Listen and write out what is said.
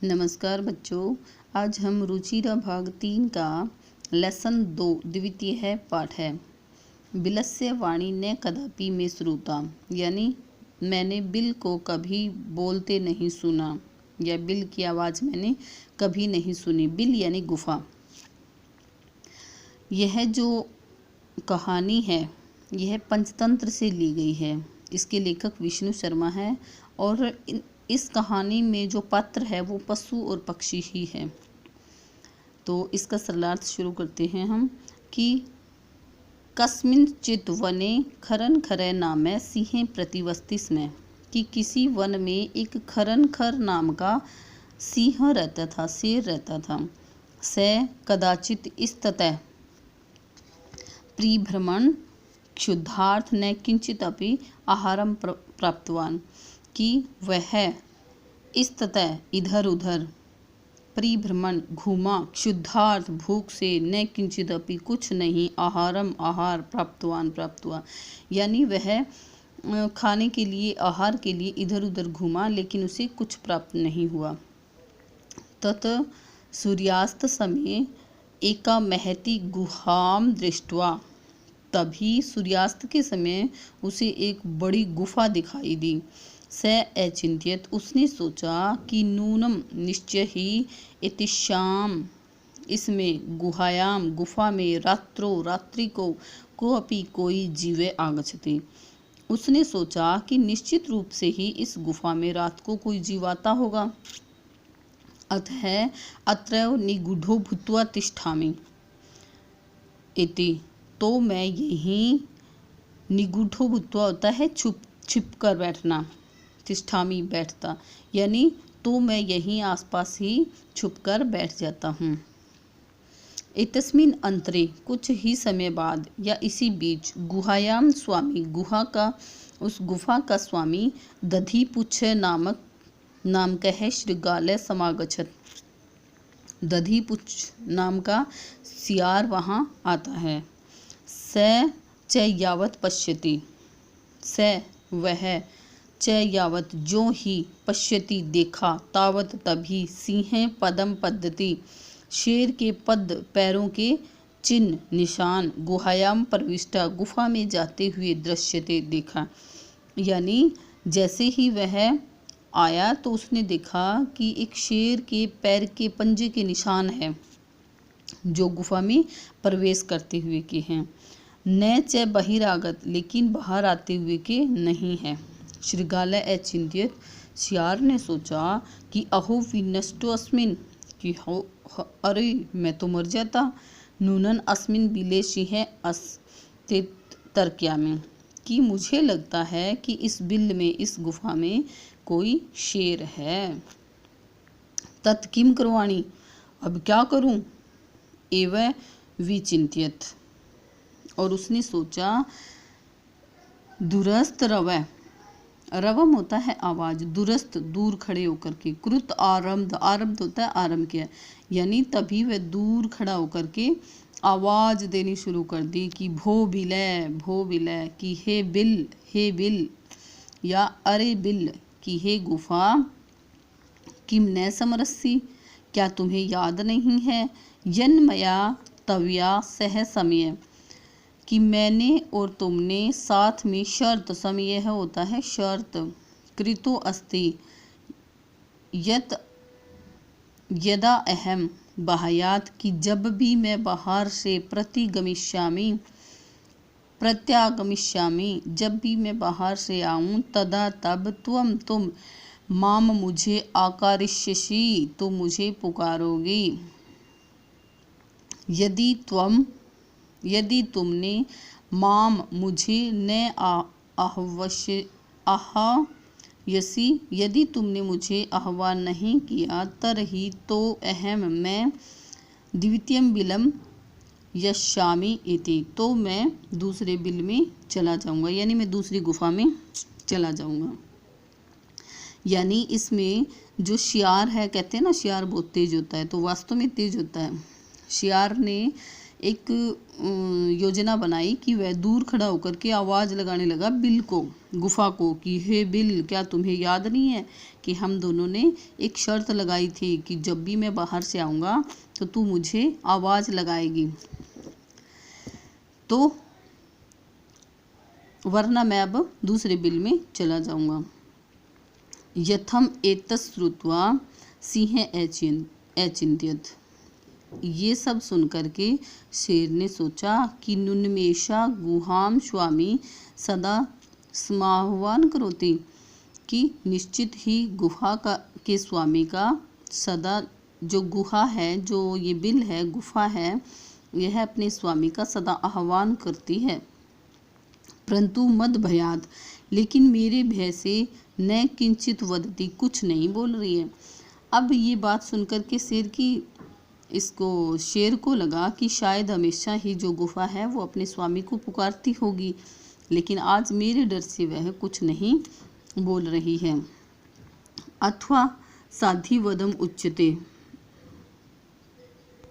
नमस्कार बच्चों, आज हम रुचिरा भाग 3 का लेसन 2 द्वितीय है पाठ है। बिलस्य वाणी ने कदापि में श्रुता, यानी मैंने बिल को कभी बोलते नहीं सुना, या बिल की आवाज़ मैंने कभी नहीं सुनी। बिल यानी गुफा। यह जो कहानी है यह पंचतंत्र से ली गई है। इसके लेखक विष्णु शर्मा है और इस कहानी में जो पात्र है वो पशु और पक्षी ही है। तो इसका सरलार्थ शुरू करते हैं हम कि कस्मिंश्चित् वने खरन खरै नामै सिंहे प्रतिवसति स्म, कि किसी वन में एक खरन खर नाम का सिंह रहता था, शेर रहता था। स कदाचित इस्ततः परिभ्रमण क्षुधार्थ न किंचित अपि आहारम प्राप्तवान, कि वह इस्ततः इधर उधर परिभ्रमण घूमा, क्षुधार्थ भूख से, न किंचित अपि कुछ नहीं, आहारम आहार प्राप्तवान प्राप्त हुआ, यानी वह खाने के लिए आहार के लिए इधर उधर घूमा लेकिन उसे कुछ प्राप्त नहीं हुआ। तत सूर्यास्त समय एका महती गुहाम दृष्ट्वा, तभी सूर्यास्त के समय उसे एक बड़ी गुफा दिखाई दी। स अचिंत्यत, उसने सोचा कि नूनम निश्चय ही इतिश्याम, इसमें गुहायाम गुफा में रात्रो रात्रि को अपि कोई जीवे आगच्छति, उसने सोचा कि निश्चित रूप से ही इस गुफा में रात को कोई जीव आता होगा। अतः अत्रैव निगूढ़ो भूत्वा तिष्ठामि इति, तो मैं यहीं, निगूढ़ो भूत्वा होता है छिप कर बैठना, तिष्ठामि बैठता, यानी तो मैं यहीं आसपास ही छुपकर बैठ जाता हूँ। एतस्मिन् अंतरे, कुछ ही समय बाद या इसी बीच, गुहायाम स्वामी, उस गुफा का स्वामी दधिपुच्छ नाम का है शृगालय समागच्छत, दधिपुच्छ नाम का सियार वहाँ आता है। स च यावत पश्यति, स वह, च यावत जो ही, पश्यति देखा, तावत तभी, सिंह पदम पद्धति, शेर के पद पैरों के चिन्ह निशान, गुहायाम प्रविष्टा, गुफा में जाते हुए दृश्यते देखा, यानी जैसे ही वह आया तो उसने देखा कि एक शेर के पैर के पंजे के निशान हैं जो गुफा में प्रवेश करते हुए के हैं। न च बहिरागत, लेकिन बाहर आते हुए के नहीं है। शृगालय अचिंत्यत, सियार ने सोचा कि अहो विनष्टो अस्मिन्, कि हो अरे मैं तो मर जाता। नूनन अस्मिन् बिले सिंह अस्तित तर्क्यामि, कि मुझे लगता है कि इस बिल में, इस गुफा में कोई शेर है। तत् किम करवाणी, अब क्या करूं। एव विचिंत्यत, और उसने सोचा, दुरस्त रवै, रवम होता है आवाज, दुरस्त दूर खड़े होकर के, कृत आरम्भ, आरम्भ होता है आरंभ किया, यानी तभी वह दूर खड़ा होकर के आवाज देनी शुरू कर दी कि भो बिलय, कि हे बिल, या अरे बिल, कि हे गुफा, किम न समरसी, क्या तुम्हें याद नहीं है, यन्मया तव्या सह समय, कि मैंने और तुमने साथ में शर्त, समय है होता है शर्त, कृतो अस्ति, यत यदा अहम बाहयात, कि जब भी मैं बाहर से प्रत्यागमिष्यामि, जब भी मैं बाहर से आऊं, तदा तब तुम माम मुझे आकारिष्यसि, तो मुझे पुकारोगी। यदि तुमने माम मुझे न आह्वयसि, यदि तुमने मुझे आह्वान नहीं किया, तरहि तो अहम मैं, द्वितीयं बिलम यस्यामि इति, तो मैं दूसरे बिल में चला जाऊंगा, यानी मैं दूसरी गुफा में चला जाऊंगा। यानी इसमें जो शियार है, कहते हैं ना शियार बहुत तेज होता है, तो वास्तव में तेज होता है। शियार ने एक योजना बनाई कि वह दूर खड़ा होकर के आवाज़ लगाने लगा बिल को, गुफा को, कि हे बिल, क्या तुम्हें याद नहीं है कि हम दोनों ने एक शर्त लगाई थी कि जब भी मैं बाहर से आऊँगा तो तू मुझे आवाज़ लगाएगी, तो वरना मैं अब दूसरे बिल में चला जाऊँगा। यथम एतश्रुत्वा सिंह अचिंत्यत। ये सब सुन करके शेर ने सोचा कि नुन्मेषा गुहाम स्वामी सदा समाह्वान करोति, कि निश्चित ही गुफा के स्वामी का सदा, जो गुहा है, जो ये बिल है, गुफा है, यह अपने स्वामी का सदा आह्वान करती है। परंतु मद भयात, लेकिन मेरे भय से न किंचित वदती, कुछ नहीं बोल रही है। अब ये बात सुनकर के शेर को लगा कि शायद हमेशा ही जो गुफा है वो अपने स्वामी को पुकारती होगी, लेकिन आज मेरे डर से वह कुछ नहीं बोल रही है। अथवा साधी वदम उच्यते,